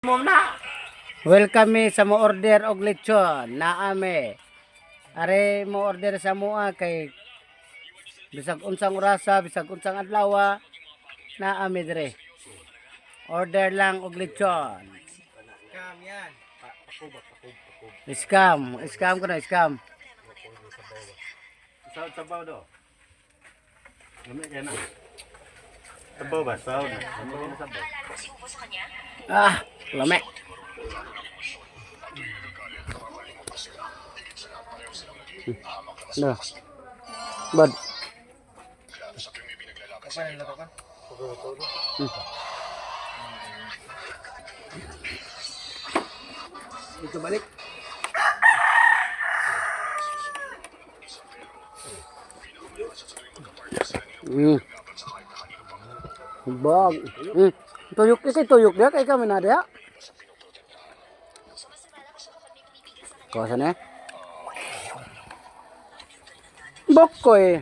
Mom na. Welcome mi sa mo order og lechon na ame. Are mo order sa mua kay bisag unsang orasa, bisag unsang adlaw na ame dire. Order lang og lechon. Scam yan. Scam ko na scam. Sabaw do. Gamit yan na. Sabaw ba? Sabaw na. Sabaw. Ah, lame. Nah. Bad. Kapan yung lato ka? Ito balik. Bang. Tuyok kasi tuyok dia kay kami na dia. Kawasan eh. Bokoy.